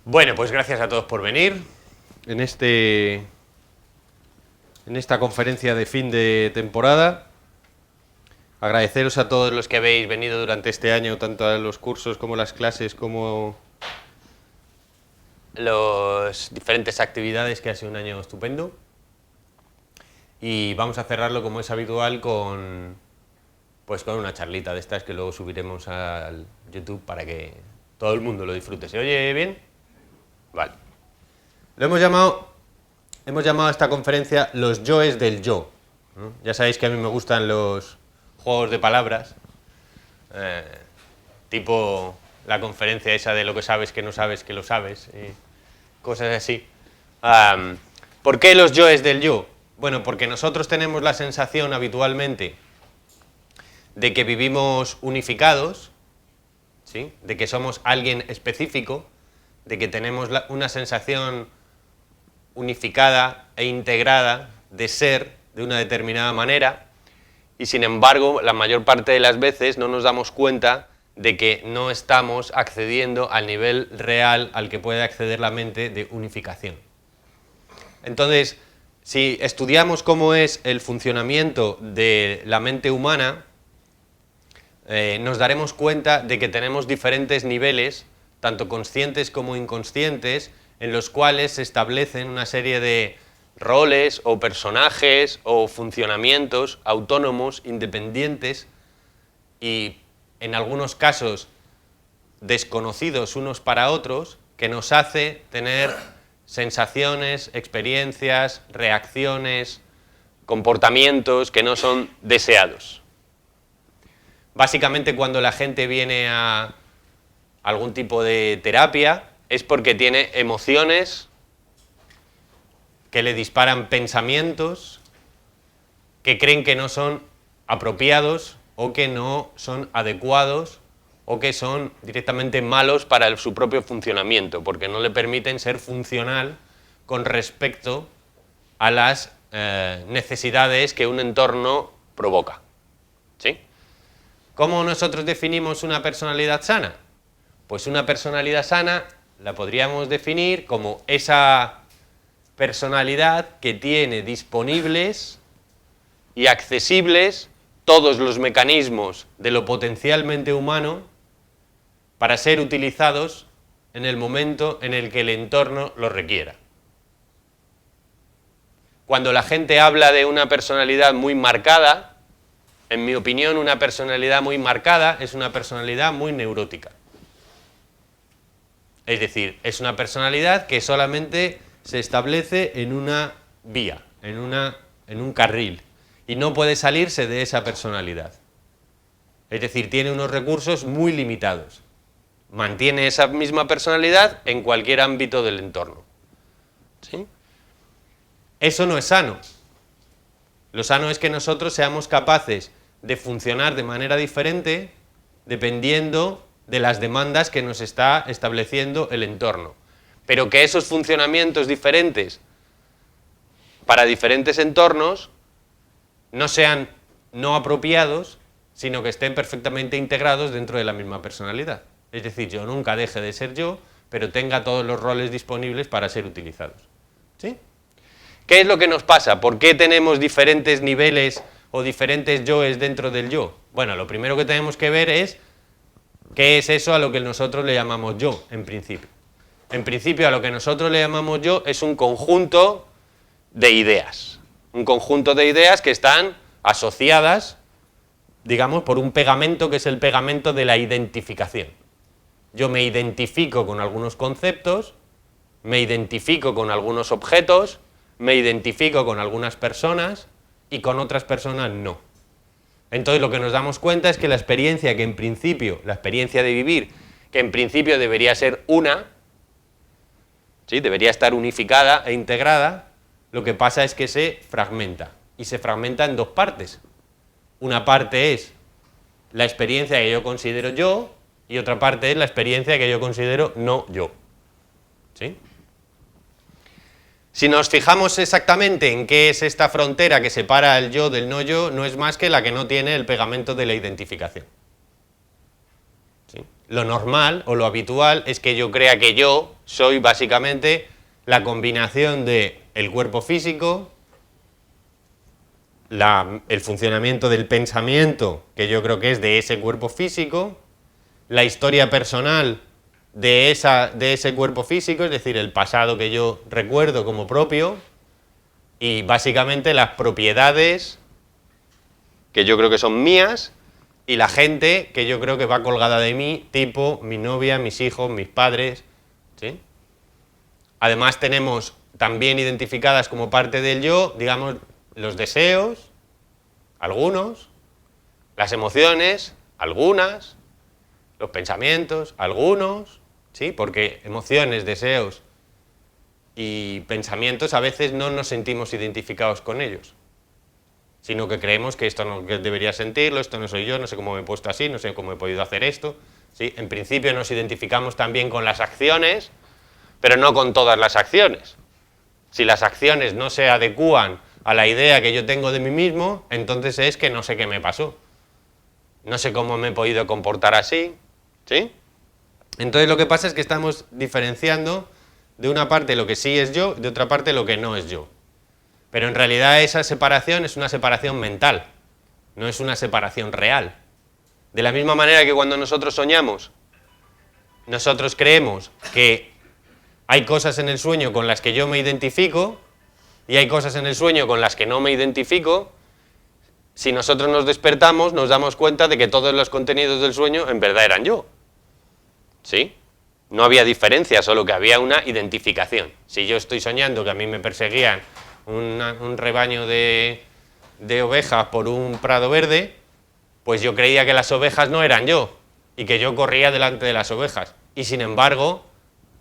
Bueno, pues gracias a todos por venir en esta conferencia de fin de temporada. Agradeceros a todos los que habéis venido durante este año, tanto a los cursos como las clases, como las diferentes actividades, que ha sido un año estupendo. Y vamos a cerrarlo, como es habitual, con una charlita de estas que luego subiremos al YouTube para que todo el mundo lo disfrute. ¿Se oye bien? Vale. Hemos llamado a esta conferencia los yoes del yo, ¿no? Ya sabéis que a mí me gustan los juegos de palabras, tipo la conferencia esa de lo que sabes que no sabes que lo sabes, y cosas así. ¿Por qué los yoes del yo? Bueno, porque nosotros tenemos la sensación habitualmente de que vivimos unificados, ¿sí? De que somos alguien específico, de que tenemos una sensación unificada e integrada de ser de una determinada manera, y sin embargo la mayor parte de las veces no nos damos cuenta de que no estamos accediendo al nivel real al que puede acceder la mente de unificación. Entonces, si estudiamos cómo es el funcionamiento de la mente humana, nos daremos cuenta de que tenemos diferentes niveles, tanto conscientes como inconscientes, en los cuales se establecen una serie de roles o personajes o funcionamientos autónomos, independientes y en algunos casos desconocidos unos para otros, que nos hace tener sensaciones, experiencias, reacciones, comportamientos que no son deseados. Básicamente, cuando la gente viene a algún tipo de terapia es porque tiene emociones que le disparan pensamientos que creen que no son apropiados o que no son adecuados o que son directamente malos para su propio funcionamiento, porque no le permiten ser funcional con respecto a las necesidades que un entorno provoca. ¿Sí? ¿Cómo nosotros definimos una personalidad sana? Pues una personalidad sana la podríamos definir como esa personalidad que tiene disponibles y accesibles todos los mecanismos de lo potencialmente humano para ser utilizados en el momento en el que el entorno lo requiera. Cuando la gente habla de una personalidad muy marcada, en mi opinión, una personalidad muy marcada es una personalidad muy neurótica. Es decir, es una personalidad que solamente se establece en una vía, en un carril, y no puede salirse de esa personalidad. Es decir, tiene unos recursos muy limitados. Mantiene esa misma personalidad en cualquier ámbito del entorno. ¿Sí? Eso no es sano. Lo sano es que nosotros seamos capaces de funcionar de manera diferente dependiendo de las demandas que nos está estableciendo el entorno. Pero que esos funcionamientos diferentes para diferentes entornos no sean no apropiados, sino que estén perfectamente integrados dentro de la misma personalidad. Es decir, yo nunca deje de ser yo, pero tenga todos los roles disponibles para ser utilizados. ¿Sí? ¿Qué es lo que nos pasa? ¿Por qué tenemos diferentes niveles o diferentes yoes dentro del yo? Bueno, lo primero que tenemos que ver es ¿qué es eso a lo que nosotros le llamamos yo, en principio? En principio, a lo que nosotros le llamamos yo es un conjunto de ideas. Un conjunto de ideas que están asociadas, digamos, por un pegamento que es el pegamento de la identificación. Yo me identifico con algunos conceptos, me identifico con algunos objetos, me identifico con algunas personas y con otras personas no. Entonces lo que nos damos cuenta es que la experiencia de vivir, que en principio debería ser una, ¿sí? Debería estar unificada e integrada, lo que pasa es que se fragmenta, y se fragmenta en dos partes. Una parte es la experiencia que yo considero yo, y otra parte es la experiencia que yo considero no yo. ¿Sí? Si nos fijamos exactamente en qué es esta frontera que separa el yo del no yo, no es más que la que no tiene el pegamento de la identificación. ¿sí? Lo normal o lo habitual es que yo crea que yo soy básicamente la combinación de el cuerpo físico, el funcionamiento del pensamiento, que yo creo que es de ese cuerpo físico, la historia personal de ese cuerpo físico, es decir, el pasado que yo recuerdo como propio, y básicamente las propiedades que yo creo que son mías, y la gente que yo creo que va colgada de mí, tipo mi novia, mis hijos, mis padres, ¿sí? Además tenemos también identificadas como parte del yo, digamos, los deseos, algunos, las emociones, algunas, los pensamientos, algunos, ¿sí? Porque emociones, deseos y pensamientos a veces no nos sentimos identificados con ellos, sino que creemos que esto no que debería sentirlo, esto no soy yo, no sé cómo me he puesto así, no sé cómo he podido hacer esto, ¿sí? En principio nos identificamos también con las acciones, pero no con todas las acciones. Si las acciones no se adecúan a la idea que yo tengo de mí mismo, entonces es que no sé qué me pasó. No sé cómo me he podido comportar así, ¿sí? Entonces lo que pasa es que estamos diferenciando de una parte lo que sí es yo, de otra parte lo que no es yo. Pero en realidad esa separación es una separación mental, no es una separación real. De la misma manera que cuando nosotros soñamos, nosotros creemos que hay cosas en el sueño con las que yo me identifico y hay cosas en el sueño con las que no me identifico. Si nosotros nos despertamos, nos damos cuenta de que todos los contenidos del sueño en verdad eran yo. ¿Sí? No había diferencia, solo que había una identificación. Si yo estoy soñando que a mí me perseguían un rebaño de ovejas por un prado verde, pues yo creía que las ovejas no eran yo y que yo corría delante de las ovejas. Y sin embargo,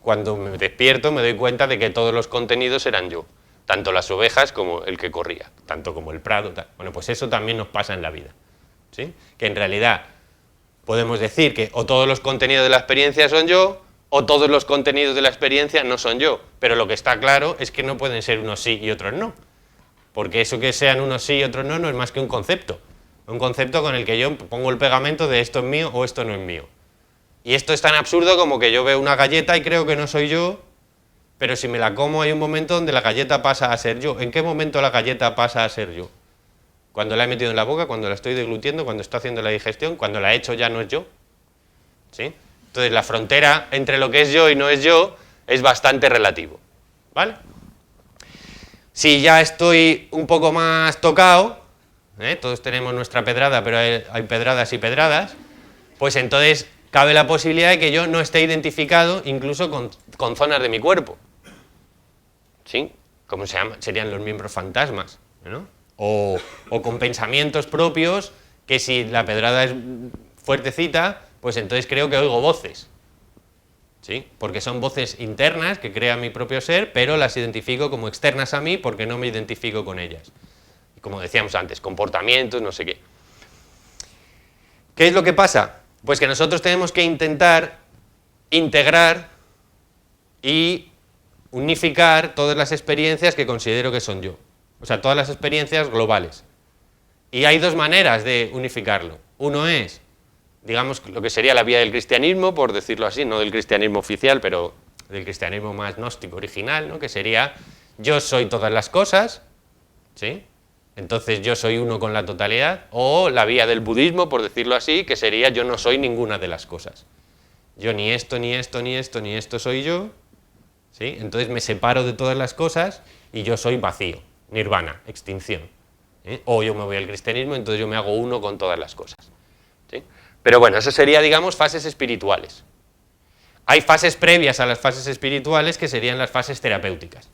cuando me despierto me doy cuenta de que todos los contenidos eran yo, tanto las ovejas como el que corría, tanto como el prado, tal. Bueno, pues eso también nos pasa en la vida, ¿sí? Que en realidad podemos decir que o todos los contenidos de la experiencia son yo, o todos los contenidos de la experiencia no son yo, pero lo que está claro es que no pueden ser unos sí y otros no, porque eso que sean unos sí y otros no es más que un concepto con el que yo pongo el pegamento de esto es mío o esto no es mío. Y esto es tan absurdo como que yo veo una galleta y creo que no soy yo, pero si me la como hay un momento donde la galleta pasa a ser yo. ¿En qué momento la galleta pasa a ser yo? Cuando la he metido en la boca, cuando la estoy deglutiendo, cuando estoy haciendo la digestión, cuando la he hecho ya no es yo, ¿sí? Entonces la frontera entre lo que es yo y no es yo es bastante relativo, ¿vale? Si ya estoy un poco más tocado, todos tenemos nuestra pedrada, pero hay pedradas y pedradas, pues entonces cabe la posibilidad de que yo no esté identificado incluso con zonas de mi cuerpo, ¿sí? ¿Cómo se llama? Serían los miembros fantasmas, ¿no? O con pensamientos propios, que si la pedrada es fuertecita, pues entonces creo que oigo voces, ¿sí? Porque son voces internas que crea mi propio ser, pero las identifico como externas a mí porque no me identifico con ellas. Y como decíamos antes, comportamientos, no sé qué. ¿Qué es lo que pasa? Pues que nosotros tenemos que intentar integrar y unificar todas las experiencias que considero que son yo. O sea, todas las experiencias globales. Y hay dos maneras de unificarlo. Uno es, digamos, lo que sería la vía del cristianismo, por decirlo así, no del cristianismo oficial, pero del cristianismo más gnóstico original, ¿no? Que sería, yo soy todas las cosas, ¿sí? Entonces yo soy uno con la totalidad, o la vía del budismo, por decirlo así, que sería yo no soy ninguna de las cosas. Yo ni esto, ni esto, ni esto, ni esto soy yo, ¿sí? Entonces me separo de todas las cosas y yo soy vacío, nirvana, extinción. O yo me voy al cristianismo, entonces yo me hago uno con todas las cosas, ¿sí? Pero bueno, eso sería, digamos, fases espirituales. Hay fases previas a las fases espirituales que serían las fases terapéuticas.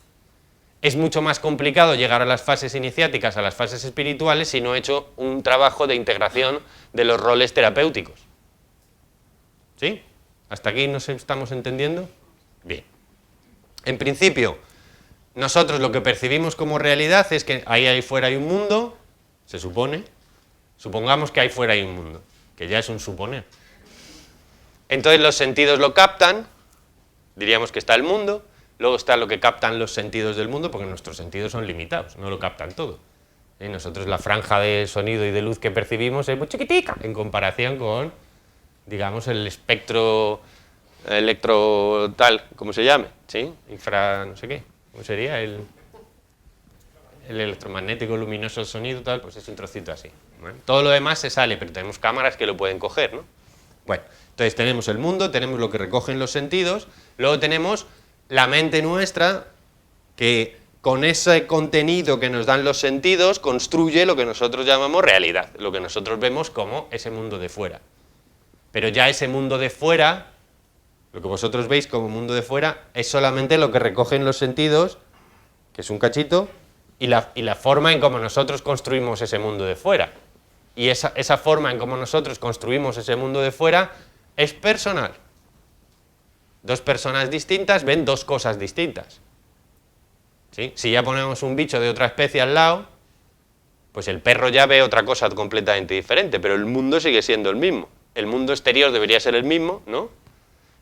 Es mucho más complicado llegar a las fases iniciáticas, a las fases espirituales, si no he hecho un trabajo de integración de los roles terapéuticos. ¿Sí? ¿Hasta aquí nos estamos entendiendo? Bien. En principio, nosotros lo que percibimos como realidad es que ahí fuera hay un mundo, se supone, supongamos que ahí fuera hay un mundo, que ya es un suponer. Entonces los sentidos lo captan, diríamos que está el mundo. Luego está lo que captan los sentidos del mundo, porque nuestros sentidos son limitados, no lo captan todo. Nosotros la franja de sonido y de luz que percibimos es muy chiquitica en comparación con digamos, el espectro electro tal, como se llame, ¿sí? Infra, no sé qué, ¿cómo sería? El electromagnético, luminoso, el sonido, tal, pues es un trocito así. ¿Vale? Todo lo demás se sale, pero tenemos cámaras que lo pueden coger, ¿no? Bueno, entonces tenemos el mundo, tenemos lo que recogen los sentidos, luego tenemos la mente nuestra, que con ese contenido que nos dan los sentidos construye lo que nosotros llamamos realidad, lo que nosotros vemos como ese mundo de fuera. Pero ya ese mundo de fuera, lo que vosotros veis como mundo de fuera, es solamente lo que recogen los sentidos, que es un cachito, y la forma en cómo nosotros construimos ese mundo de fuera. Y esa forma en cómo nosotros construimos ese mundo de fuera es personal. Dos personas distintas ven dos cosas distintas. ¿Sí? Si ya ponemos un bicho de otra especie al lado, pues el perro ya ve otra cosa completamente diferente, pero el mundo sigue siendo el mismo. El mundo exterior debería ser el mismo, ¿no?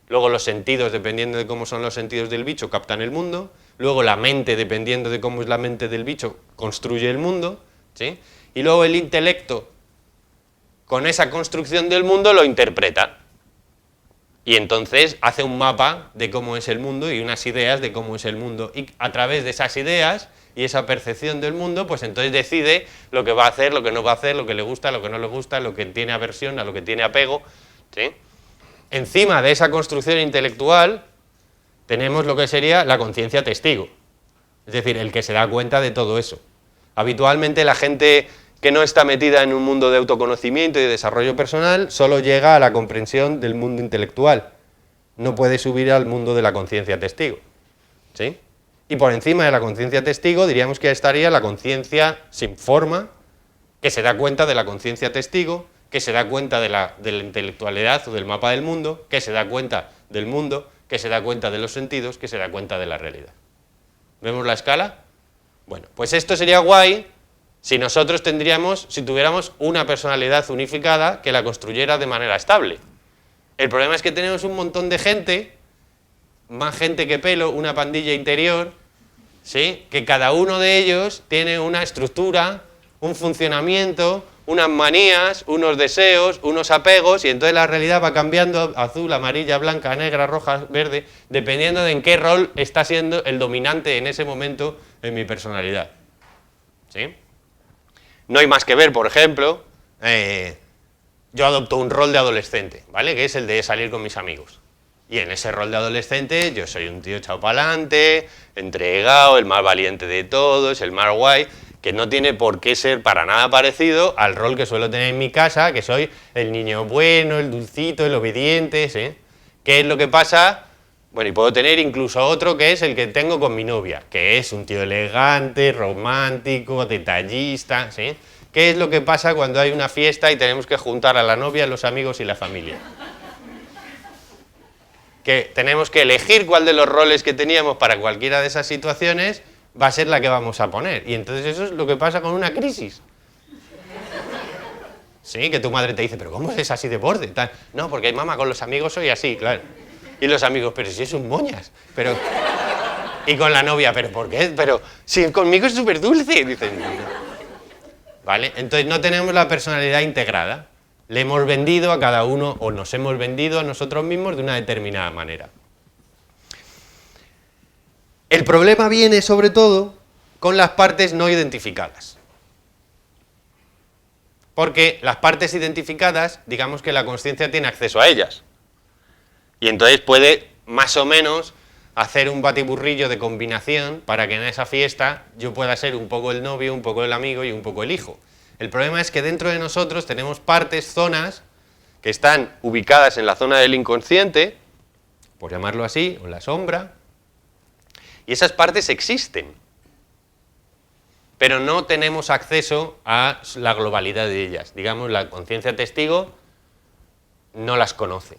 Luego los sentidos, dependiendo de cómo son los sentidos del bicho, captan el mundo. Luego la mente, dependiendo de cómo es la mente del bicho, construye el mundo, ¿sí? Y luego el intelecto, con esa construcción del mundo, lo interpreta. Y entonces hace un mapa de cómo es el mundo y unas ideas de cómo es el mundo. Y a través de esas ideas y esa percepción del mundo, pues entonces decide lo que va a hacer, lo que no va a hacer, lo que le gusta, lo que no le gusta, lo que tiene aversión, a lo que tiene apego, ¿sí? Encima de esa construcción intelectual tenemos lo que sería la conciencia testigo, es decir, el que se da cuenta de todo eso. Habitualmente la gente que no está metida en un mundo de autoconocimiento y de desarrollo personal solo llega a la comprensión del mundo intelectual, no puede subir al mundo de la conciencia testigo, ¿sí? Y por encima de la conciencia testigo diríamos que estaría la conciencia sin forma, que se da cuenta de la conciencia testigo, que se da cuenta de la intelectualidad o del mapa del mundo, que se da cuenta del mundo, que se da cuenta de los sentidos, que se da cuenta de la realidad. ¿Vemos la escala? Bueno, pues esto sería guay si nosotros si tuviéramos una personalidad unificada que la construyera de manera estable. El problema es que tenemos un montón de gente, más gente que pelo, una pandilla interior, ¿sí? Que cada uno de ellos tiene una estructura, un funcionamiento, unas manías, unos deseos, unos apegos, y entonces la realidad va cambiando, azul, amarilla, blanca, negra, roja, verde, dependiendo de en qué rol está siendo el dominante en ese momento en mi personalidad. ¿Sí? No hay más que ver, por ejemplo, yo adopto un rol de adolescente, ¿vale? Que es el de salir con mis amigos. Y en ese rol de adolescente yo soy un tío echado para adelante, entregado, el más valiente de todos, el más guay, que no tiene por qué ser para nada parecido al rol que suelo tener en mi casa, que soy el niño bueno, el dulcito, el obediente, ¿sí? ¿Qué es lo que pasa? Bueno, y puedo tener incluso otro que es el que tengo con mi novia, que es un tío elegante, romántico, detallista, ¿sí? ¿Qué es lo que pasa cuando hay una fiesta y tenemos que juntar a la novia, los amigos y la familia? Que tenemos que elegir cuál de los roles que teníamos para cualquiera de esas situaciones va a ser la que vamos a poner. Y entonces eso es lo que pasa con una crisis. Sí, que tu madre te dice, pero ¿cómo es así de borde? Tal. No, porque mamá, con los amigos soy así, claro. Y los amigos, pero si es un moñas. Pero... Y con la novia, ¿pero por qué? Pero si conmigo es súper dulce. Dicen, ¿vale? Entonces no tenemos la personalidad integrada. Le hemos vendido a cada uno, o nos hemos vendido a nosotros mismos de una determinada manera. El problema viene, sobre todo, con las partes no identificadas. Porque las partes identificadas, digamos que la consciencia tiene acceso a ellas. Y entonces puede, más o menos, hacer un batiburrillo de combinación para que en esa fiesta yo pueda ser un poco el novio, un poco el amigo y un poco el hijo. El problema es que dentro de nosotros tenemos partes, zonas, que están ubicadas en la zona del inconsciente, por llamarlo así, o en la sombra, y esas partes existen, pero no tenemos acceso a la globalidad de ellas. Digamos, la conciencia testigo no las conoce,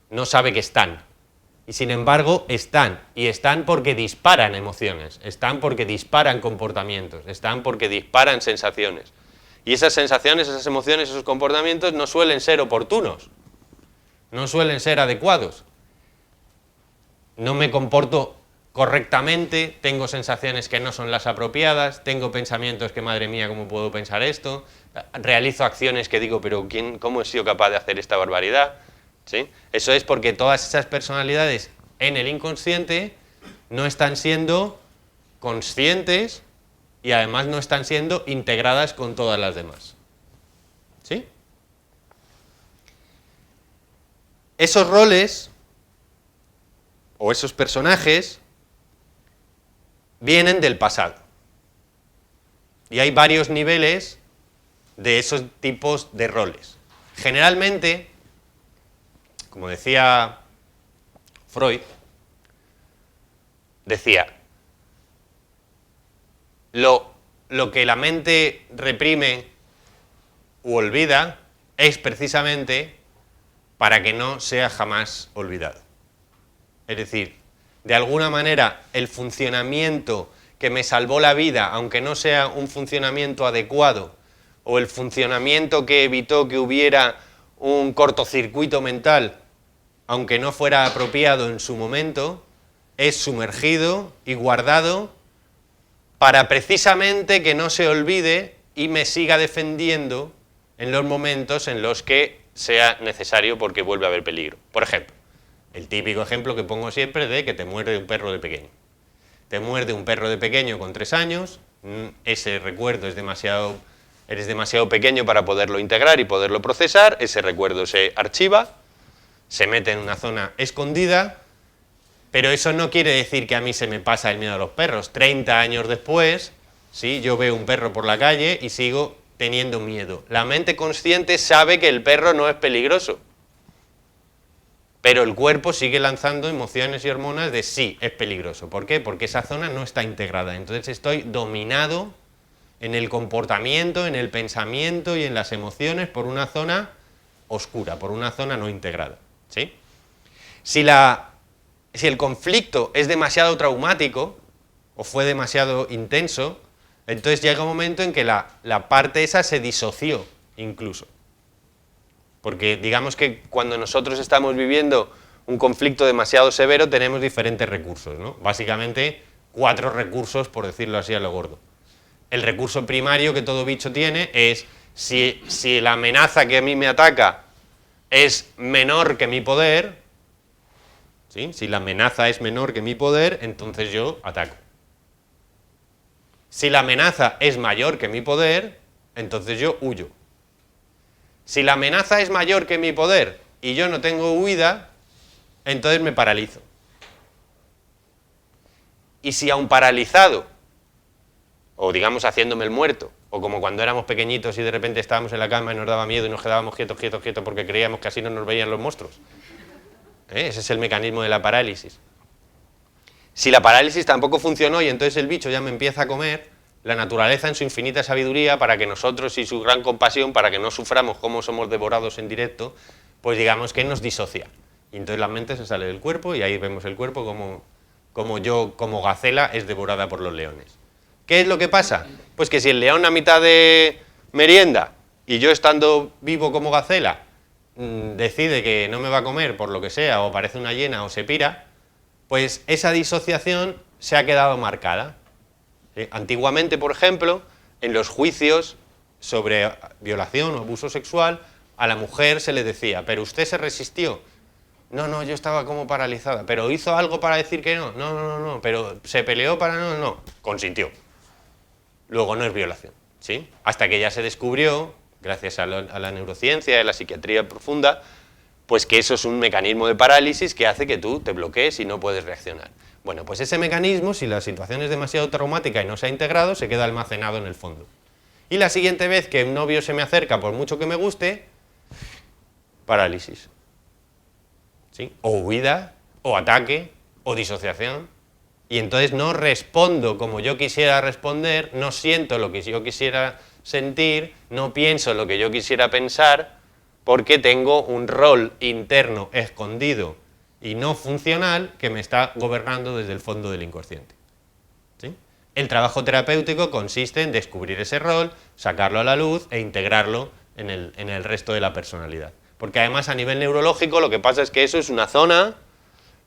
no sabe que están, y sin embargo están, y están porque disparan emociones, están porque disparan comportamientos, están porque disparan sensaciones. Y esas sensaciones, esas emociones, esos comportamientos no suelen ser oportunos, no suelen ser adecuados. No me comporto correctamente, tengo sensaciones que no son las apropiadas, tengo pensamientos que, madre mía, ¿cómo puedo pensar esto? Realizo acciones que digo, pero ¿cómo he sido capaz de hacer esta barbaridad? ¿Sí? Eso es porque todas esas personalidades en el inconsciente no están siendo conscientes y además no están siendo integradas con todas las demás. ¿Sí? Esos roles o esos personajes vienen del pasado. Y hay varios niveles de esos tipos de roles. Generalmente, como decía Freud, decía, lo que la mente reprime u olvida es precisamente para que no sea jamás olvidado. Es decir, de alguna manera el funcionamiento que me salvó la vida, aunque no sea un funcionamiento adecuado, o el funcionamiento que evitó que hubiera un cortocircuito mental, aunque no fuera apropiado en su momento, es sumergido y guardado para precisamente que no se olvide y me siga defendiendo en los momentos en los que sea necesario porque vuelve a haber peligro. Por ejemplo, el típico ejemplo que pongo siempre de que te muerde un perro de pequeño. Te muerde un perro de pequeño con 3 años, ese recuerdo eres demasiado pequeño para poderlo integrar y poderlo procesar, ese recuerdo se archiva, se mete en una zona escondida, pero eso no quiere decir que a mí se me pasa el miedo a los perros. 30 años después, ¿sí? Yo veo un perro por la calle y sigo teniendo miedo. La mente consciente sabe que el perro no es peligroso, pero el cuerpo sigue lanzando emociones y hormonas de sí, es peligroso. ¿Por qué? Porque esa zona no está integrada. Entonces estoy dominado en el comportamiento, en el pensamiento y en las emociones por una zona oscura, por una zona no integrada. ¿Sí? Si el conflicto es demasiado traumático o fue demasiado intenso, entonces llega un momento en que la parte esa se disoció incluso. Porque digamos que cuando nosotros estamos viviendo un conflicto demasiado severo tenemos diferentes recursos, ¿no? Básicamente 4 recursos, por decirlo así a lo gordo. El recurso primario que todo bicho tiene es si la amenaza que a mí me ataca es menor que mi poder, ¿sí? Si la amenaza es menor que mi poder, entonces yo ataco. Si la amenaza es mayor que mi poder, entonces yo huyo. Si la amenaza es mayor que mi poder y yo no tengo huida, entonces me paralizo. Y si aún paralizado, o digamos haciéndome el muerto, o como cuando éramos pequeñitos y de repente estábamos en la cama y nos daba miedo y nos quedábamos quietos porque creíamos que así no nos veían los monstruos. Ese es el mecanismo de la parálisis. Si la parálisis tampoco funcionó y entonces el bicho ya me empieza a comer, la naturaleza en su infinita sabiduría, para que nosotros y su gran compasión, para que no suframos como somos devorados en directo, pues digamos que nos disocia. Y entonces la mente se sale del cuerpo y ahí vemos el cuerpo como yo, como gacela, es devorada por los leones. ¿Qué es lo que pasa? Pues que si el león a mitad de merienda y yo estando vivo como gacela decide que no me va a comer por lo que sea, o parece una hiena o se pira, pues esa disociación se ha quedado marcada. Antiguamente, por ejemplo, en los juicios sobre violación o abuso sexual, a la mujer se le decía, ¿pero usted se resistió? No, yo estaba como paralizada. ¿Pero hizo algo para decir que no? No, ¿pero se peleó para no? Consintió. Luego no es violación, ¿sí? Hasta que ya se descubrió, gracias a la neurociencia y a la psiquiatría profunda, pues que eso es un mecanismo de parálisis que hace que tú te bloquees y no puedes reaccionar. Bueno, pues ese mecanismo, si la situación es demasiado traumática y no se ha integrado, se queda almacenado en el fondo. Y la siguiente vez que un novio se me acerca, por mucho que me guste, parálisis. ¿Sí? O huida, o ataque, o disociación. Y entonces no respondo como yo quisiera responder, no siento lo que yo quisiera sentir, no pienso lo que yo quisiera pensar, porque tengo un rol interno escondido y no funcional que me está gobernando desde el fondo del inconsciente. ¿Sí? El trabajo terapéutico consiste en descubrir ese rol, sacarlo a la luz e integrarlo en el resto de la personalidad. Porque además a nivel neurológico lo que pasa es que eso es una zona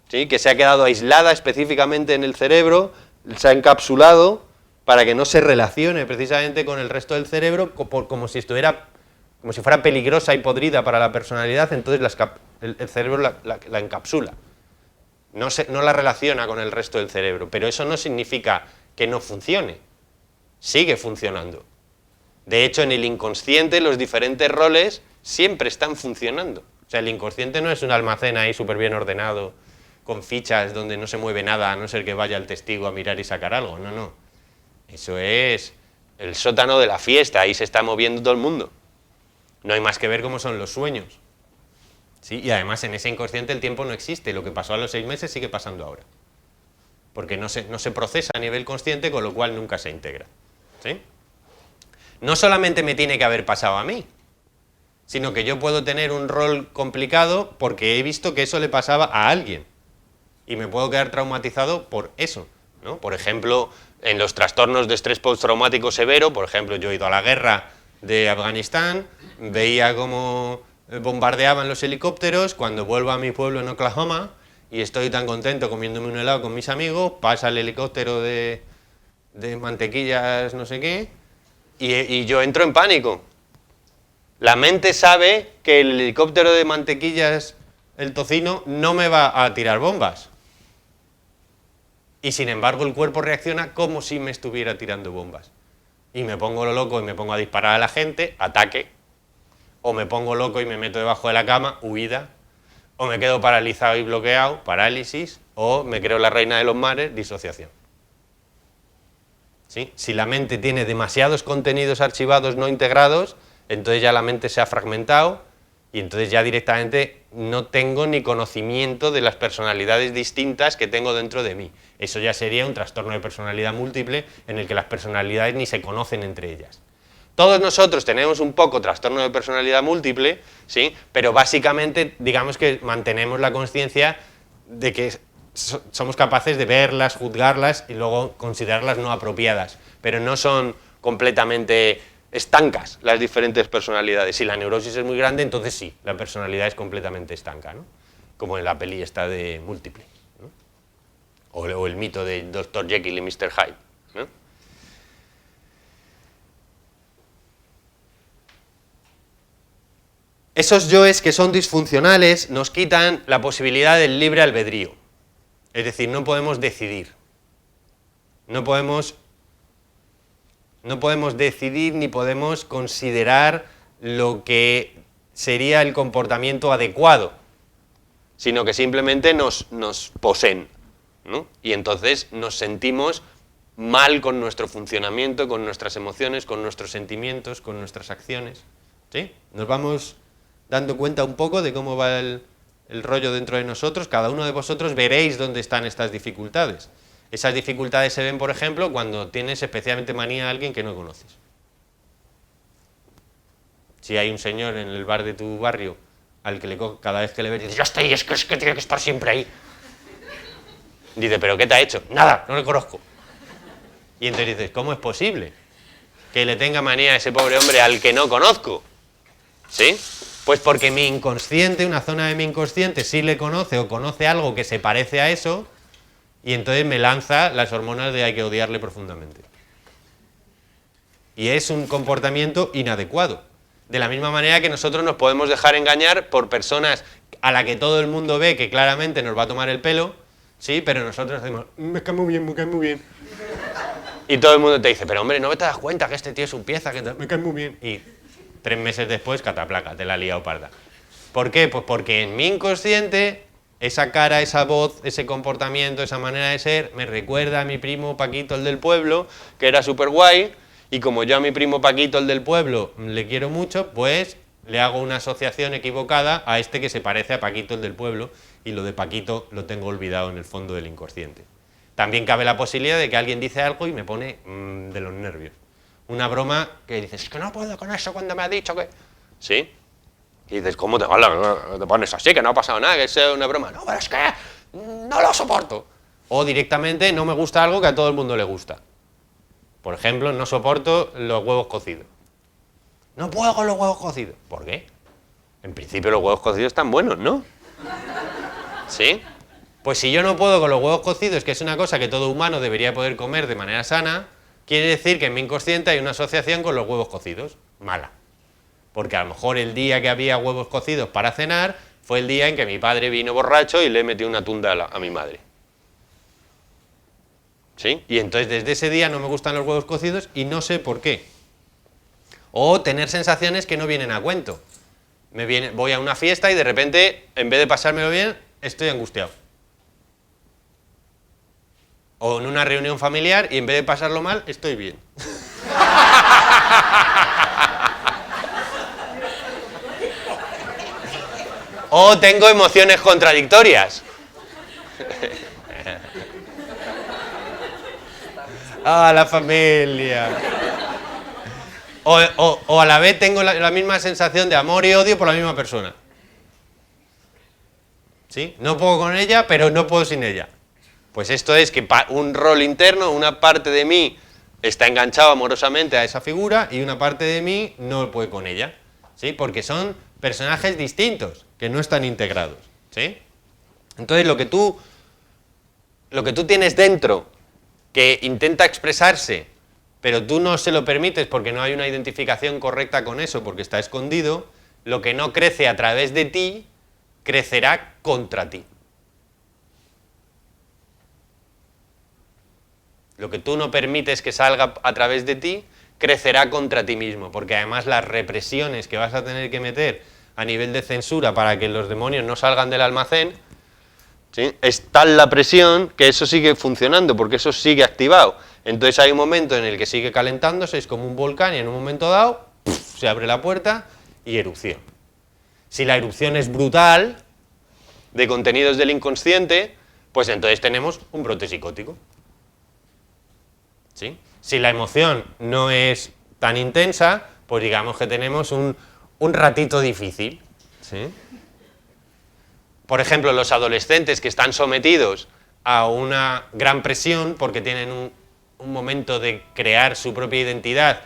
¿sí? Que se ha quedado aislada específicamente en el cerebro, se ha encapsulado para que no se relacione precisamente con el resto del cerebro como si fuera peligrosa y podrida para la personalidad, entonces el cerebro la encapsula. No la relaciona con el resto del cerebro, pero eso no significa que no funcione, sigue funcionando. De hecho, en el inconsciente los diferentes roles siempre están funcionando. O sea, el inconsciente no es un almacén ahí súper bien ordenado, con fichas donde no se mueve nada, a no ser que vaya el testigo a mirar y sacar algo. No, no. Eso es el sótano de la fiesta, ahí se está moviendo todo el mundo. No hay más que ver cómo son los sueños. ¿Sí? Y además en ese inconsciente el tiempo no existe, lo que pasó a los 6 meses sigue pasando ahora. Porque no se procesa a nivel consciente, con lo cual nunca se integra. ¿Sí? No solamente me tiene que haber pasado a mí, sino que yo puedo tener un rol complicado porque he visto que eso le pasaba a alguien. Y me puedo quedar traumatizado por eso, ¿no? Por ejemplo, en los trastornos de estrés postraumático severo, por ejemplo, yo he ido a la guerra de Afganistán, veía cómo bombardeaban los helicópteros, cuando vuelvo a mi pueblo en Oklahoma y estoy tan contento comiéndome un helado con mis amigos, pasa el helicóptero de mantequillas no sé qué, y yo entro en pánico. La mente sabe que el helicóptero de mantequillas, el tocino, no me va a tirar bombas. Y sin embargo el cuerpo reacciona como si me estuviera tirando bombas. Y me pongo lo loco y me pongo a disparar a la gente, ataque. O me pongo loco y me meto debajo de la cama, huida. O me quedo paralizado y bloqueado, parálisis. O me creo la reina de los mares, disociación. ¿Sí? Si la mente tiene demasiados contenidos archivados no integrados, entonces ya la mente se ha fragmentado y entonces ya directamente no tengo ni conocimiento de las personalidades distintas que tengo dentro de mí. Eso ya sería un trastorno de personalidad múltiple en el que las personalidades ni se conocen entre ellas. Todos nosotros tenemos un poco trastorno de personalidad múltiple, ¿sí? Pero básicamente digamos que mantenemos la conciencia de que somos capaces de verlas, juzgarlas y luego considerarlas no apropiadas, pero no son completamente estancas las diferentes personalidades. Si la neurosis es muy grande, entonces sí, la personalidad es completamente estanca, ¿no? Como en la peli esta de Múltiple, ¿no? O el mito de Dr. Jekyll y Mr. Hyde, ¿no? Esos yoes que son disfuncionales nos quitan la posibilidad del libre albedrío. Es decir, no podemos decidir. No podemos decidir ni podemos considerar lo que sería el comportamiento adecuado, sino que simplemente nos poseen, ¿no? Y entonces nos sentimos mal con nuestro funcionamiento, con nuestras emociones, con nuestros sentimientos, con nuestras acciones. ¿Sí? Nos vamos dando cuenta un poco de cómo va el rollo dentro de nosotros. Cada uno de vosotros veréis dónde están estas dificultades. Esas dificultades se ven, por ejemplo, cuando tienes especialmente manía a alguien que no conoces. Si hay un señor en el bar de tu barrio al que cada vez que le ves dices, ya estoy, es que tiene que estar siempre ahí. Dice, ¿pero qué te ha hecho? Nada, no le conozco. Y entonces dices, ¿cómo es posible que le tenga manía a ese pobre hombre al que no conozco? ¿Sí? Pues porque mi inconsciente, una zona de mi inconsciente, sí le conoce o conoce algo que se parece a eso, y entonces me lanza las hormonas de hay que odiarle profundamente. Y es un comportamiento inadecuado. De la misma manera que nosotros nos podemos dejar engañar por personas a la que todo el mundo ve que claramente nos va a tomar el pelo, ¿sí? Pero nosotros decimos, me cae muy bien, me cae muy bien. Y todo el mundo te dice, pero hombre, ¿no te das cuenta que este tío es un pieza, que me cae muy bien? Y 3 meses después, cataplaca, te la ha liado parda. ¿Por qué? Pues porque en mi inconsciente esa cara, esa voz, ese comportamiento, esa manera de ser, me recuerda a mi primo Paquito, el del pueblo, que era súper guay, y como yo a mi primo Paquito, el del pueblo, le quiero mucho, pues le hago una asociación equivocada a este que se parece a Paquito, el del pueblo, y lo de Paquito lo tengo olvidado en el fondo del inconsciente. También cabe la posibilidad de que alguien dice algo y me pone de los nervios. Una broma que dices, es que no puedo con eso cuando me ha dicho que... ¿Sí? Y dices, ¿cómo te pones así? Que no ha pasado nada, que es una broma. No, pero es que no lo soporto. O directamente no me gusta algo que a todo el mundo le gusta. Por ejemplo, no soporto los huevos cocidos. No puedo con los huevos cocidos. ¿Por qué? En principio los huevos cocidos están buenos, ¿no? ¿Sí? Pues si yo no puedo con los huevos cocidos, que es una cosa que todo humano debería poder comer de manera sana, quiere decir que en mi inconsciente hay una asociación con los huevos cocidos, mala. Porque a lo mejor el día que había huevos cocidos para cenar fue el día en que mi padre vino borracho y le metió una tunda a mi madre. ¿Sí? Y entonces desde ese día no me gustan los huevos cocidos y no sé por qué. O tener sensaciones que no vienen a cuento. Voy a una fiesta y de repente, en vez de pasármelo bien, estoy angustiado. O en una reunión familiar y en vez de pasarlo mal, estoy bien. O tengo emociones contradictorias. ¡Ah, la familia! O a la vez tengo la misma sensación de amor y odio por la misma persona. ¿Sí? No puedo con ella, pero no puedo sin ella. Pues esto es que un rol interno, una parte de mí está enganchado amorosamente a esa figura y una parte de mí no puede con ella. ¿Sí? Porque son personajes distintos, que no están integrados. ¿Sí? Entonces lo que tú tienes dentro, que intenta expresarse, pero tú no se lo permites porque no hay una identificación correcta con eso, porque está escondido, lo que no crece a través de ti, crecerá contra ti. Lo que tú no permites que salga a través de ti, crecerá contra ti mismo, porque además las represiones que vas a tener que meter a nivel de censura para que los demonios no salgan del almacén, ¿sí? Es tal la presión que eso sigue funcionando, porque eso sigue activado. Entonces hay un momento en el que sigue calentándose, es como un volcán y en un momento dado se abre la puerta y erupción. Si la erupción es brutal, de contenidos del inconsciente, pues entonces tenemos un brote psicótico. ¿Sí? Si la emoción no es tan intensa, pues digamos que tenemos un ratito difícil. ¿Sí? Por ejemplo, los adolescentes que están sometidos a una gran presión porque tienen un momento de crear su propia identidad,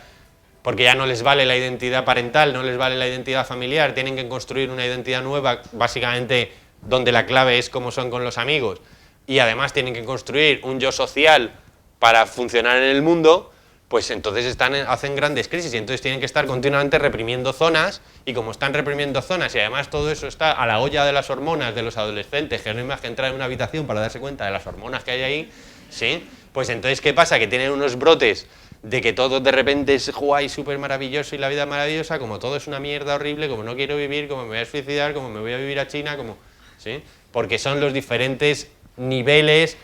porque ya no les vale la identidad parental, no les vale la identidad familiar, tienen que construir una identidad nueva, básicamente donde la clave es cómo son con los amigos, y además tienen que construir un yo social para funcionar en el mundo, pues entonces hacen grandes crisis y entonces tienen que estar continuamente reprimiendo zonas, y como están reprimiendo zonas y además todo eso está a la olla de las hormonas de los adolescentes, que no hay más que entrar en una habitación para darse cuenta de las hormonas que hay ahí, ¿sí? Pues entonces, ¿qué pasa? Que tienen unos brotes de que todo de repente es guay, súper maravilloso y la vida maravillosa, como todo es una mierda horrible, como no quiero vivir, como me voy a suicidar, como me voy a vivir a China, como, ¿sí? Porque son los diferentes niveles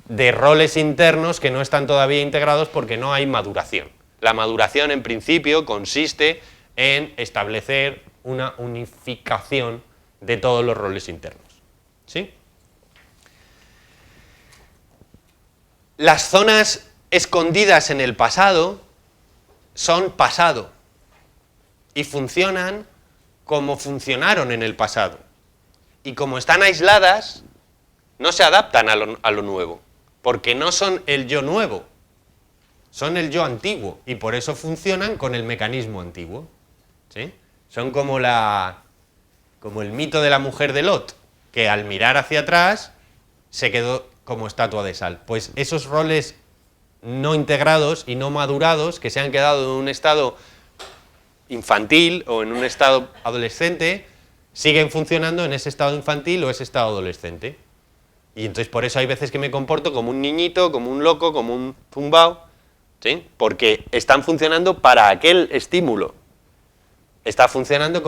de roles internos que no están todavía integrados porque no hay maduración. La maduración, en principio, consiste en establecer una unificación de todos los roles internos. ¿Sí? Las zonas escondidas en el pasado son pasado y funcionan como funcionaron en el pasado. Y como están aisladas, no se adaptan a lo nuevo, porque no son el yo nuevo, son el yo antiguo, y por eso funcionan con el mecanismo antiguo. ¿Sí? Son como el mito de la mujer de Lot, que al mirar hacia atrás se quedó como estatua de sal. Pues esos roles no integrados y no madurados, que se han quedado en un estado infantil o en un estado adolescente, siguen funcionando en ese estado infantil o ese estado adolescente. Y entonces por eso hay veces que me comporto como un niñito, como un loco, como un zumbao, ¿sí? Porque están funcionando para aquel estímulo. Está funcionando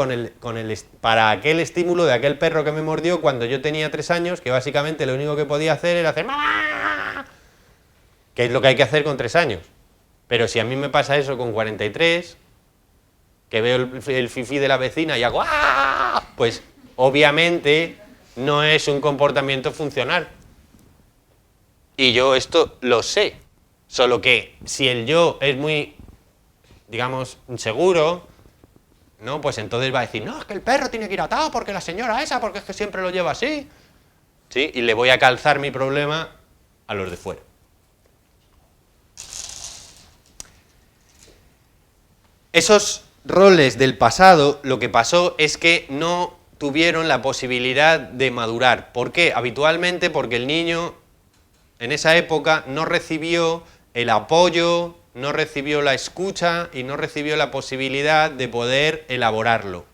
para aquel estímulo de aquel perro que me mordió cuando yo tenía 3 años, que básicamente lo único que podía hacer era hacer ¡mamá!, que es lo que hay que hacer con 3 años. Pero si a mí me pasa eso con 43, que veo el fifí de la vecina y hago ¡ah!, pues obviamente no es un comportamiento funcional. Y yo esto lo sé. Solo que si el yo es muy, digamos, inseguro, ¿no? Pues entonces va a decir, no, es que el perro tiene que ir atado porque la señora esa, porque es que siempre lo lleva así. ¿Sí? Y le voy a calzar mi problema a los de fuera. Esos roles del pasado, lo que pasó es que no tuvieron la posibilidad de madurar. ¿Por qué? Habitualmente porque el niño en esa época no recibió el apoyo, no recibió la escucha y no recibió la posibilidad de poder elaborarlo.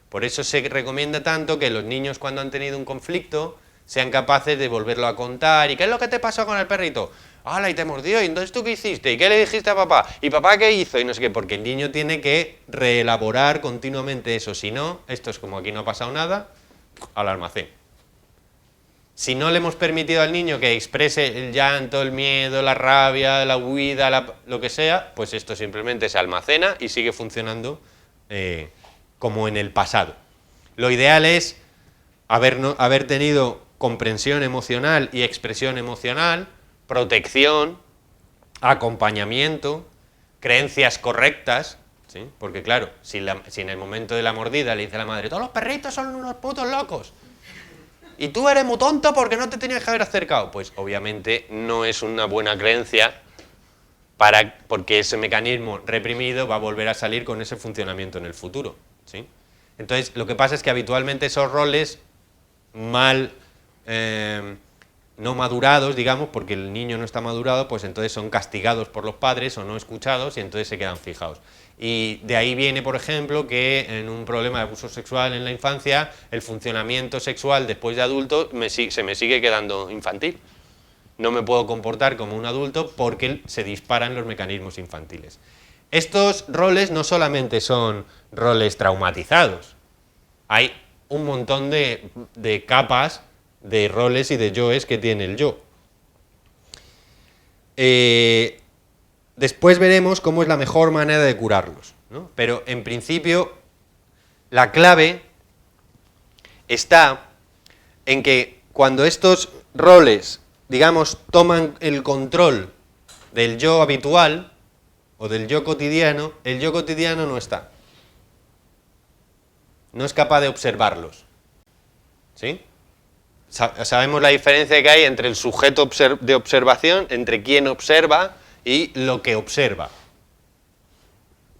Por eso se recomienda tanto que los niños, cuando han tenido un conflicto, sean capaces de volverlo a contar. ¿Y qué es lo que te pasó con el perrito? ¡Hala! Y te mordió. ¿Y entonces tú qué hiciste? ¿Y qué le dijiste a papá? ¿Y papá qué hizo? Y no sé qué, porque el niño tiene que reelaborar continuamente eso. Si no, esto es como aquí no ha pasado nada, al almacén. Si no le hemos permitido al niño que exprese el llanto, el miedo, la rabia, la huida, lo que sea, pues esto simplemente se almacena y sigue funcionando como en el pasado. Lo ideal es haber tenido comprensión emocional y expresión emocional, protección, acompañamiento, creencias correctas, ¿sí? Porque claro, si en el momento de la mordida le dice a la madre, todos los perritos son unos putos locos, y tú eres muy tonto porque no te tenías que haber acercado, pues obviamente no es una buena creencia porque ese mecanismo reprimido va a volver a salir con ese funcionamiento en el futuro, ¿sí? Entonces, lo que pasa es que habitualmente esos roles no madurados, digamos, porque el niño no está madurado, pues entonces son castigados por los padres o no escuchados y entonces se quedan fijados. Y de ahí viene, por ejemplo, que en un problema de abuso sexual en la infancia, el funcionamiento sexual después de adulto se me sigue quedando infantil. No me puedo comportar como un adulto porque se disparan los mecanismos infantiles. Estos roles no solamente son roles traumatizados, hay un montón de capas de roles y de yoes que tiene el yo. Después veremos cómo es la mejor manera de curarlos, ¿no? Pero en principio la clave está en que cuando estos roles, digamos, toman el control del yo habitual o del yo cotidiano, el yo cotidiano no está. No es capaz de observarlos, ¿sí? Sabemos la diferencia que hay entre el sujeto de observación, entre quien observa y lo que observa.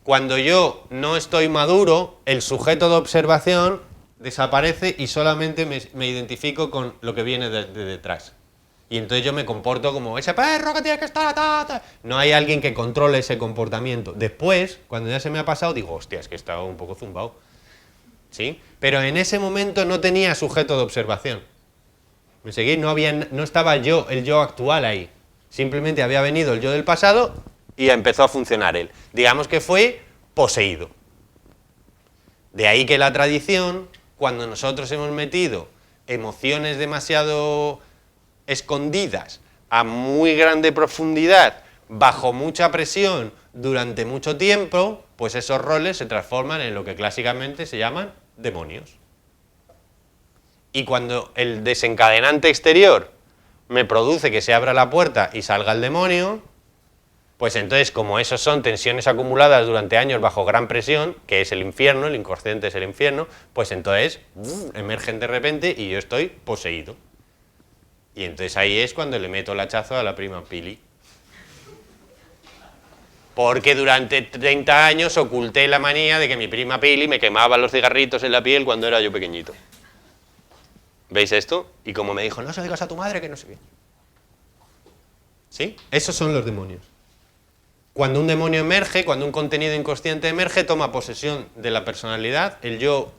Cuando yo no estoy maduro, el sujeto de observación desaparece y solamente me identifico con lo que viene de detrás. Y entonces yo me comporto como ese perro que tiene que estar... No hay alguien que controle ese comportamiento. Después, cuando ya se me ha pasado, digo, hostia, es que estaba un poco zumbado, ¿sí? Pero en ese momento no tenía sujeto de observación. ¿Me seguís? No estaba el yo actual ahí. Simplemente había venido el yo del pasado y empezó a funcionar él. Digamos que fue poseído. De ahí que la tradición, cuando nosotros hemos metido emociones demasiado escondidas, a muy grande profundidad, bajo mucha presión, durante mucho tiempo, pues esos roles se transforman en lo que clásicamente se llaman demonios. Y cuando el desencadenante exterior me produce que se abra la puerta y salga el demonio, pues entonces, como esos son tensiones acumuladas durante años bajo gran presión, que es el infierno, el inconsciente es el infierno, pues entonces emergen de repente y yo estoy poseído. Y entonces ahí es cuando le meto el hachazo a la prima Pili. Porque durante 30 años oculté la manía de que mi prima Pili me quemaba los cigarritos en la piel cuando era yo pequeñito. ¿Veis esto? Y como me dijo, no se lo digas a tu madre que no sé qué. ¿Sí? Esos son los demonios. Cuando un demonio emerge, cuando un contenido inconsciente emerge, toma posesión de la personalidad, el yo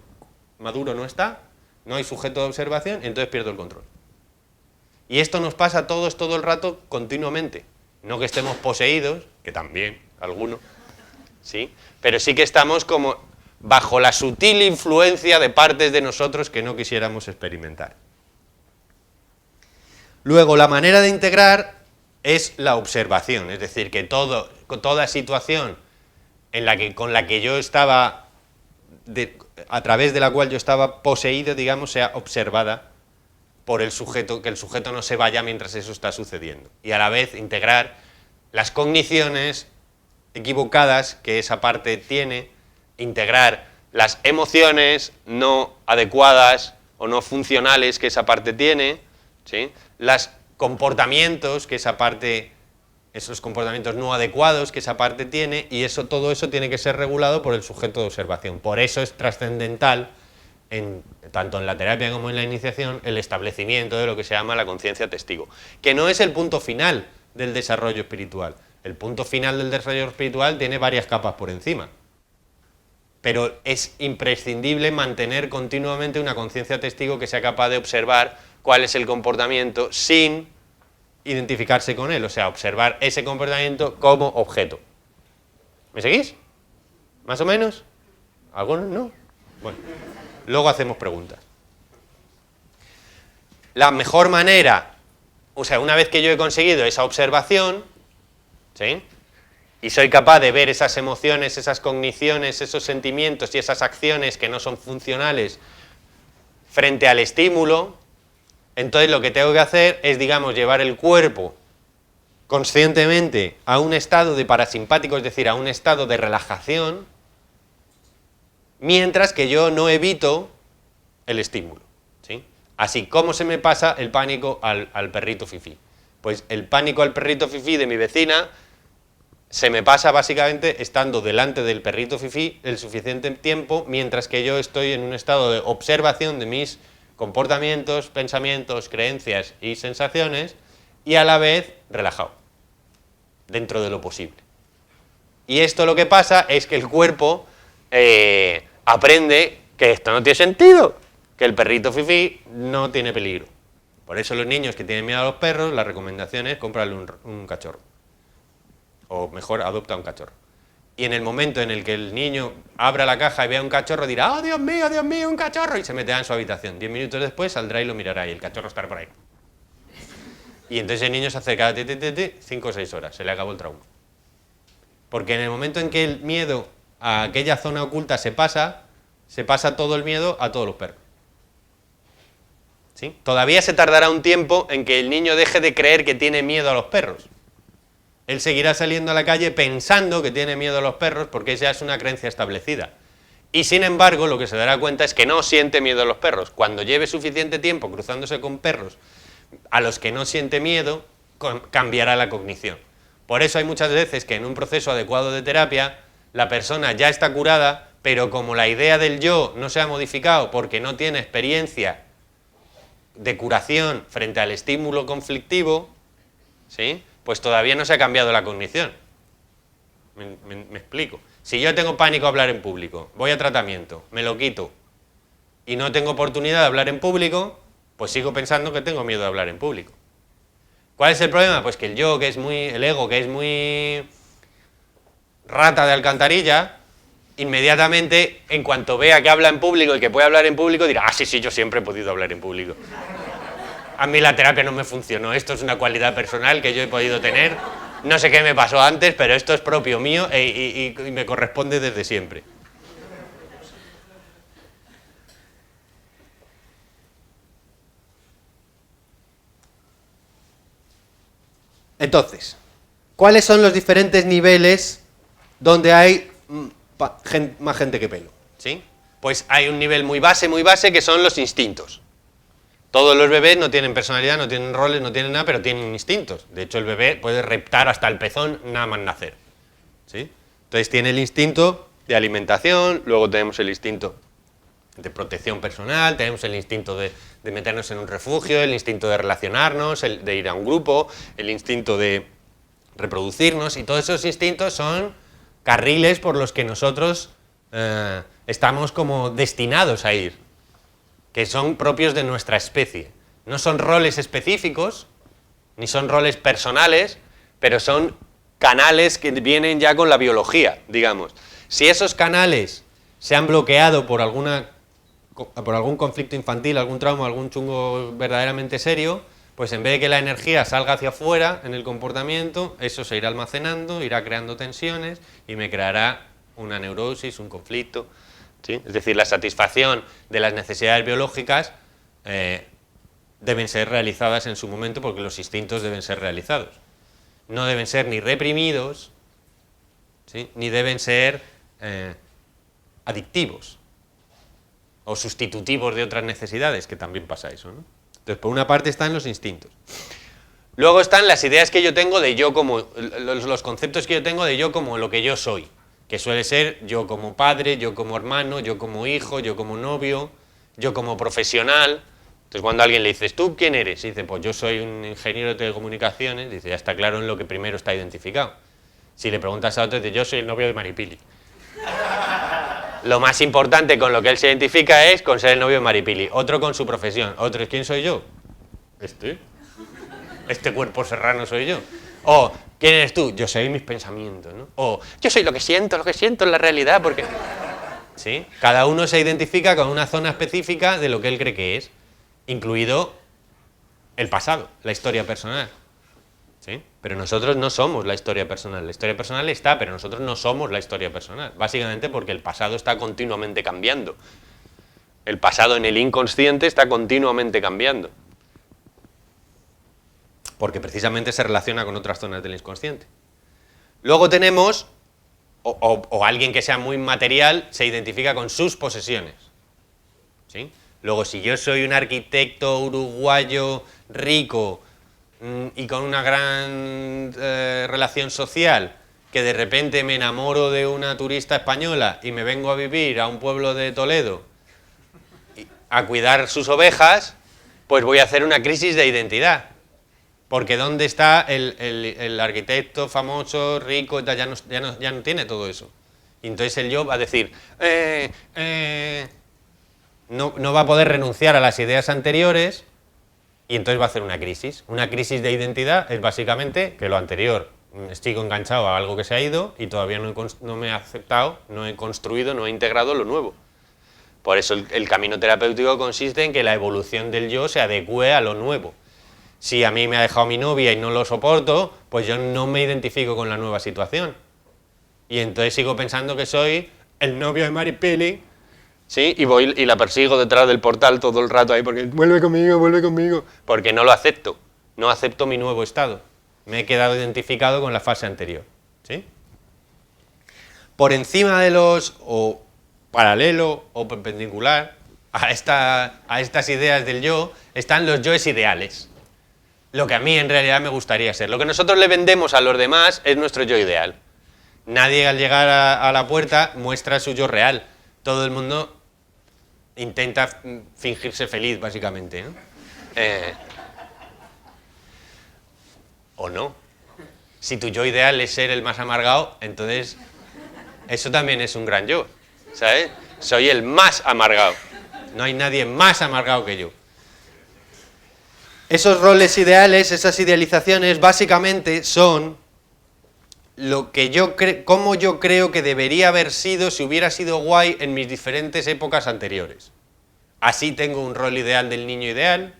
maduro no está, no hay sujeto de observación, entonces pierdo el control. Y esto nos pasa a todos todo el rato, continuamente. No que estemos poseídos, que también, algunos, ¿sí? Pero sí que estamos como bajo la sutil influencia de partes de nosotros que no quisiéramos experimentar. Luego, la manera de integrar es la observación, es decir, que toda situación con la que yo estaba, a través de la cual yo estaba poseído, digamos, sea observada por el sujeto, que el sujeto no se vaya mientras eso está sucediendo. Y a la vez integrar las cogniciones equivocadas que esa parte tiene, integrar las emociones no adecuadas o no funcionales que esa parte tiene, ¿sí? Los comportamientos que esa parte, esos comportamientos no adecuados que esa parte tiene, y todo eso tiene que ser regulado por el sujeto de observación. Por eso es trascendental tanto en la terapia como en la iniciación, el establecimiento de lo que se llama la conciencia testigo, que no es el punto final del desarrollo espiritual. El punto final del desarrollo espiritual tiene varias capas por encima, pero es imprescindible mantener continuamente una conciencia testigo que sea capaz de observar cuál es el comportamiento sin identificarse con él, o sea, observar ese comportamiento como objeto. ¿Me seguís? ¿Más o menos? ¿Algunos no? Bueno, luego hacemos preguntas. La mejor manera, o sea, una vez que yo he conseguido esa observación, ¿sí?, y soy capaz de ver esas emociones, esas cogniciones, esos sentimientos y esas acciones que no son funcionales frente al estímulo, entonces lo que tengo que hacer es, digamos, llevar el cuerpo conscientemente a un estado de parasimpático, es decir, a un estado de relajación, mientras que yo no evito el estímulo, ¿sí? Así como se me pasa el pánico al perrito fifí. Pues el pánico al perrito fifí de mi vecina se me pasa básicamente estando delante del perrito fifí el suficiente tiempo, mientras que yo estoy en un estado de observación de mis comportamientos, pensamientos, creencias y sensaciones, y a la vez relajado, dentro de lo posible. Y esto lo que pasa es que el cuerpo aprende que esto no tiene sentido, que el perrito fifí no tiene peligro. Por eso los niños que tienen miedo a los perros, la recomendación es comprarle un cachorro. O mejor, adopta un cachorro. Y en el momento en el que el niño abra la caja y vea un cachorro, dirá, ¡oh, Dios mío, un cachorro! Y se meterá en su habitación. 10 minutos después saldrá y lo mirará y el cachorro estará por ahí. Y entonces el niño se acerca 5 o 6 horas, se le acabó el trauma. Porque en el momento en que el miedo a aquella zona oculta se pasa todo el miedo a todos los perros. ¿Sí? Todavía se tardará un tiempo en que el niño deje de creer que tiene miedo a los perros. Él seguirá saliendo a la calle pensando que tiene miedo a los perros porque esa es una creencia establecida. Y sin embargo, lo que se dará cuenta es que no siente miedo a los perros. Cuando lleve suficiente tiempo cruzándose con perros a los que no siente miedo, cambiará la cognición. Por eso hay muchas veces que en un proceso adecuado de terapia, la persona ya está curada, pero como la idea del yo no se ha modificado porque no tiene experiencia de curación frente al estímulo conflictivo, ¿sí?, pues todavía no se ha cambiado la cognición. ¿Me explico? Si yo tengo pánico a hablar en público, voy a tratamiento, me lo quito y no tengo oportunidad de hablar en público, pues sigo pensando que tengo miedo de hablar en público. ¿Cuál es el problema? Pues que el ego, que es muy rata de alcantarilla, inmediatamente, en cuanto vea que habla en público y que puede hablar en público, dirá, sí, yo siempre he podido hablar en público. A mí la terapia no me funcionó, esto es una cualidad personal que yo he podido tener, no sé qué me pasó antes, pero esto es propio mío y me corresponde desde siempre. Entonces, ¿cuáles son los diferentes niveles donde hay más gente que pelo? ¿Sí? Pues hay un nivel muy base, que son los instintos. Todos los bebés no tienen personalidad, no tienen roles, no tienen nada, pero tienen instintos. De hecho, el bebé puede reptar hasta el pezón nada más nacer. ¿Sí? Entonces tiene el instinto de alimentación, luego tenemos el instinto de protección personal, tenemos el instinto de meternos en un refugio, el instinto de relacionarnos, el de ir a un grupo, el instinto de reproducirnos, y todos esos instintos son carriles por los que nosotros estamos como destinados a ir, que son propios de nuestra especie. No son roles específicos, ni son roles personales, pero son canales que vienen ya con la biología, digamos. Si esos canales se han bloqueado por algún conflicto infantil, algún trauma, algún chungo verdaderamente serio, pues en vez de que la energía salga hacia afuera en el comportamiento, eso se irá almacenando, irá creando tensiones y me creará una neurosis, un conflicto. ¿Sí? Es decir, la satisfacción de las necesidades biológicas deben ser realizadas en su momento porque los instintos deben ser realizados. No deben ser ni reprimidos, ¿sí?, ni deben ser adictivos o sustitutivos de otras necesidades, que también pasa eso, ¿no? Entonces, por una parte están los instintos. Luego están las ideas que yo tengo de yo como, los conceptos que yo tengo de yo como lo que yo soy, que suele ser yo como padre, yo como hermano, yo como hijo, yo como novio, yo como profesional. Entonces cuando a alguien le dices, ¿tú quién eres? Y dice, pues yo soy un ingeniero de telecomunicaciones, dice, ya está claro en lo que primero está identificado. Si le preguntas a otro, dice, yo soy el novio de Maripili. Lo más importante con lo que él se identifica es con ser el novio de Maripili. Otro con su profesión. Otro es, ¿quién soy yo? Este cuerpo serrano soy yo. O, ¿quién eres tú? Yo soy mis pensamientos, ¿no? O, yo soy lo que siento en la realidad, porque... ¿Sí? Cada uno se identifica con una zona específica de lo que él cree que es, incluido el pasado, la historia personal. ¿Sí? Pero nosotros no somos la historia personal. La historia personal está, pero nosotros no somos la historia personal. Básicamente porque el pasado está continuamente cambiando. El pasado en el inconsciente está continuamente cambiando. Porque precisamente se relaciona con otras zonas del inconsciente. Luego tenemos, o alguien que sea muy material, se identifica con sus posesiones. ¿Sí? Luego, si yo soy un arquitecto uruguayo rico y con una gran relación social, que de repente me enamoro de una turista española y me vengo a vivir a un pueblo de Toledo a cuidar sus ovejas, pues voy a hacer una crisis de identidad. Porque ¿dónde está el arquitecto famoso, rico? Ya no tiene todo eso. Y entonces el yo va a decir, no va a poder renunciar a las ideas anteriores y entonces va a hacer una crisis. Una crisis de identidad es básicamente que lo anterior, sigo enganchado a algo que se ha ido y todavía no me he aceptado, no he construido, no he integrado lo nuevo. Por eso el camino terapéutico consiste en que la evolución del yo se adecue a lo nuevo. Si a mí me ha dejado mi novia y no lo soporto, pues yo no me identifico con la nueva situación. Y entonces sigo pensando que soy el novio de Maripili, ¿sí? Y voy y la persigo detrás del portal todo el rato ahí porque vuelve conmigo. Porque no lo acepto, no acepto mi nuevo estado. Me he quedado identificado con la fase anterior, ¿sí? Por encima de los, o paralelo o perpendicular a estas ideas del yo, están los yoes ideales. Lo que a mí en realidad me gustaría ser. Lo que nosotros le vendemos a los demás es nuestro yo ideal. Nadie al llegar a la puerta muestra su yo real. Todo el mundo intenta fingirse feliz, básicamente, ¿no? ¿O no? Si tu yo ideal es ser el más amargado, entonces eso también es un gran yo, ¿sabes? Soy el más amargado. No hay nadie más amargado que yo. Esos roles ideales, esas idealizaciones, básicamente son lo que cómo yo creo que debería haber sido si hubiera sido guay en mis diferentes épocas anteriores. Así tengo un rol ideal del niño ideal,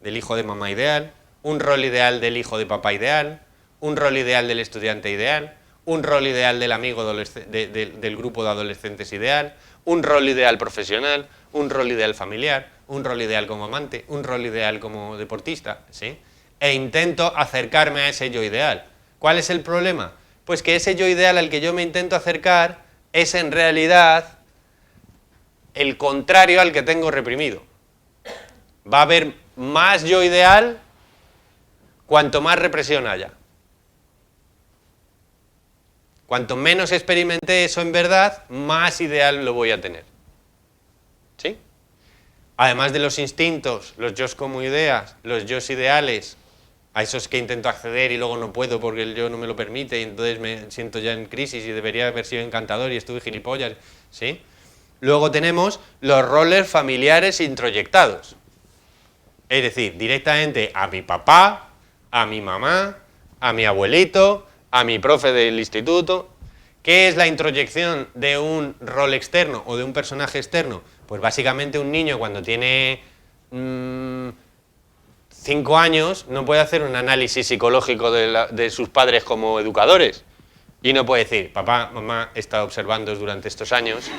del hijo de mamá ideal, un rol ideal del hijo de papá ideal, un rol ideal del estudiante ideal, un rol ideal del amigo del grupo de adolescentes ideal, un rol ideal profesional, un rol ideal familiar, un rol ideal como amante, un rol ideal como deportista, ¿sí? E intento acercarme a ese yo ideal. ¿Cuál es el problema? Pues que ese yo ideal al que yo me intento acercar es en realidad el contrario al que tengo reprimido. Va a haber más yo ideal cuanto más represión haya. Cuanto menos experimenté eso en verdad, más ideal lo voy a tener. ¿Sí? Además de los instintos, los yos como ideas, los yos ideales, a esos que intento acceder y luego no puedo porque el yo no me lo permite y entonces me siento ya en crisis y debería haber sido encantador y estuve gilipollas, ¿sí? Luego tenemos los roles familiares introyectados. Es decir, directamente a mi papá, a mi mamá, a mi abuelito, a mi profe del instituto. ¿Qué es la introyección de un rol externo o de un personaje externo? Pues básicamente un niño cuando tiene 5 años no puede hacer un análisis psicológico de sus padres como educadores. Y no puede decir, papá, mamá, he estado observándoos durante estos años.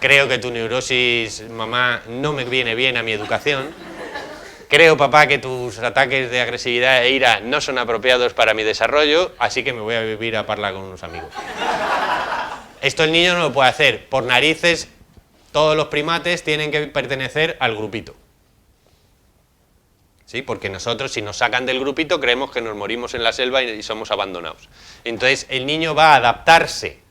Creo que tu neurosis, mamá, no me viene bien a mi educación. Creo, papá, que tus ataques de agresividad e ira no son apropiados para mi desarrollo, así que me voy a vivir a Parla con unos amigos. Esto el niño no lo puede hacer. Por narices, todos los primates tienen que pertenecer al grupito. ¿Sí? Porque nosotros, si nos sacan del grupito, creemos que nos morimos en la selva y somos abandonados. Entonces, el niño va a adaptarse.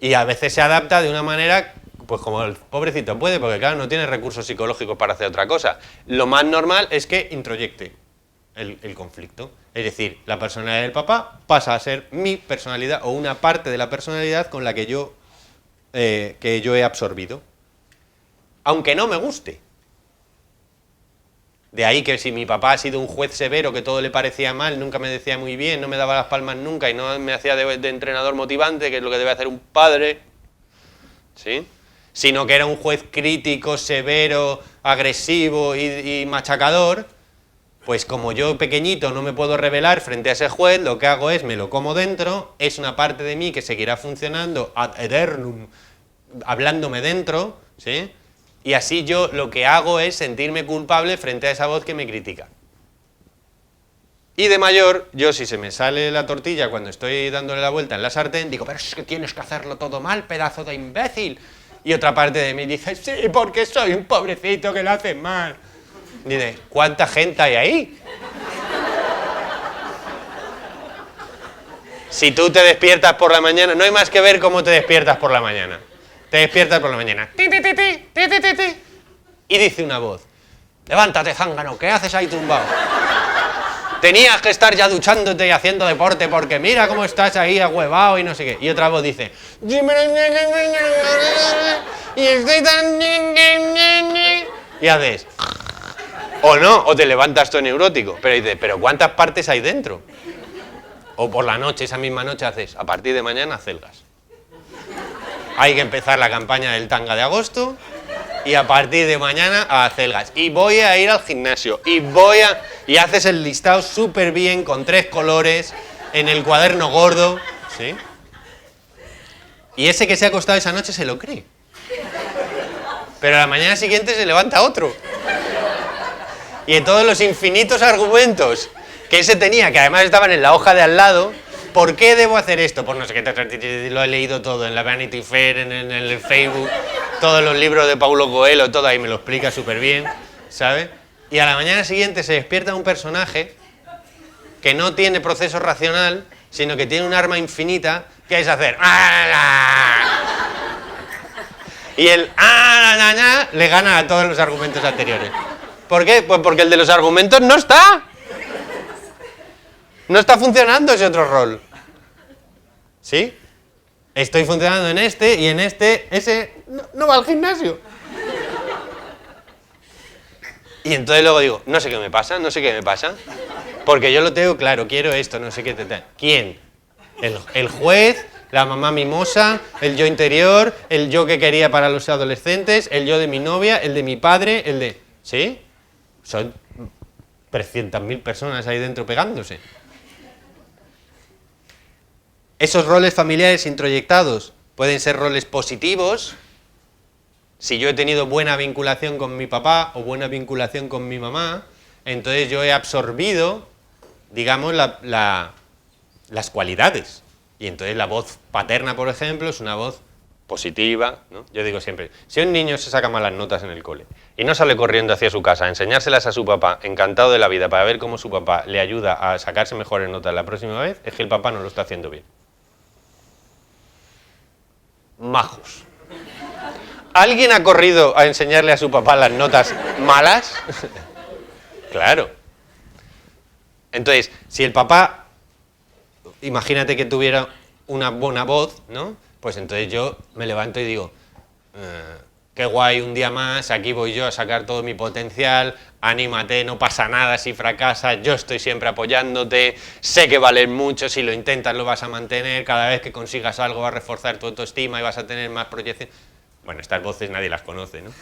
Y a veces se adapta de una manera pues como el pobrecito puede, porque claro, no tiene recursos psicológicos para hacer otra cosa. Lo más normal es que introyecte el conflicto. Es decir, la personalidad del papá pasa a ser mi personalidad o una parte de la personalidad con la que yo he absorbido. Aunque no me guste. De ahí que si mi papá ha sido un juez severo, que todo le parecía mal, nunca me decía muy bien, no me daba las palmas nunca y no me hacía de entrenador motivante, que es lo que debe hacer un padre, ¿sí? Sino que era un juez crítico, severo, agresivo y machacador, pues como yo pequeñito no me puedo rebelar frente a ese juez, lo que hago es me lo como dentro, es una parte de mí que seguirá funcionando ad eternum, hablándome dentro, ¿sí? Y así yo lo que hago es sentirme culpable frente a esa voz que me critica. Y de mayor, yo si se me sale la tortilla cuando estoy dándole la vuelta en la sartén, digo, pero es que tienes que hacerlo todo mal, pedazo de imbécil. Y otra parte de mí dice, sí, porque soy un pobrecito que lo hace mal. Dice, ¿cuánta gente hay ahí? Si tú te despiertas por la mañana, no hay más que ver cómo te despiertas por la mañana. Te despiertas por la mañana. Y dice una voz, levántate, zángano, ¿qué haces ahí tumbado? Tenías que estar ya duchándote y haciendo deporte porque mira cómo estás ahí ahuevado y no sé qué. Y otra voz dice, y estoy tan... Y haces, o no, o te levantas todo neurótico. Pero dices, ¿pero cuántas partes hay dentro? O por la noche, esa misma noche haces, a partir de mañana, celgas. Hay que empezar la campaña del tanga de agosto y a partir de mañana a acelgas. Y voy a ir al gimnasio y haces el listado súper bien con 3 colores en el cuaderno gordo, ¿sí? Y ese que se ha acostado esa noche se lo cree. Pero a la mañana siguiente se levanta otro. Y en todos los infinitos argumentos que ese tenía, que además estaban en la hoja de al lado, ¿por qué debo hacer esto? Pues no sé qué, lo he leído todo en la Vanity Fair, en el Facebook, todos los libros de Paulo Coelho, todo ahí me lo explica súper bien, ¿sabes? Y a la mañana siguiente se despierta un personaje que no tiene proceso racional, sino que tiene un arma infinita, que es hacer... Y el... le gana a todos los argumentos anteriores. ¿Por qué? Pues porque el de los argumentos no está. No está funcionando ese otro rol. ¿Sí? Estoy funcionando en este y en este, ese no va al gimnasio. Y entonces luego digo, no sé qué me pasa, porque yo lo tengo claro, quiero esto, no sé qué. ¿Quién? El juez, la mamá mimosa, el yo interior, el yo que quería para los adolescentes, el yo de mi novia, el de mi padre, el de... ¿Sí? Son 300.000 personas ahí dentro pegándose. Esos roles familiares introyectados pueden ser roles positivos. Si yo he tenido buena vinculación con mi papá o buena vinculación con mi mamá, entonces yo he absorbido, digamos, las cualidades. Y entonces la voz paterna, por ejemplo, es una voz positiva, ¿no? Yo digo siempre, si un niño se saca malas notas en el cole y no sale corriendo hacia su casa a enseñárselas a su papá, encantado de la vida, para ver cómo su papá le ayuda a sacarse mejores notas la próxima vez, es que el papá no lo está haciendo bien. Majos. ¿Alguien ha corrido a enseñarle a su papá las notas malas? Claro. Entonces, si el papá, imagínate que tuviera una buena voz, ¿no? Pues entonces yo me levanto y digo, qué guay, un día más, aquí voy yo a sacar todo mi potencial, anímate, no pasa nada si fracasas, yo estoy siempre apoyándote, sé que vales mucho, si lo intentas lo vas a mantener, cada vez que consigas algo va a reforzar tu autoestima y vas a tener más proyección. Bueno, estas voces nadie las conoce, ¿no?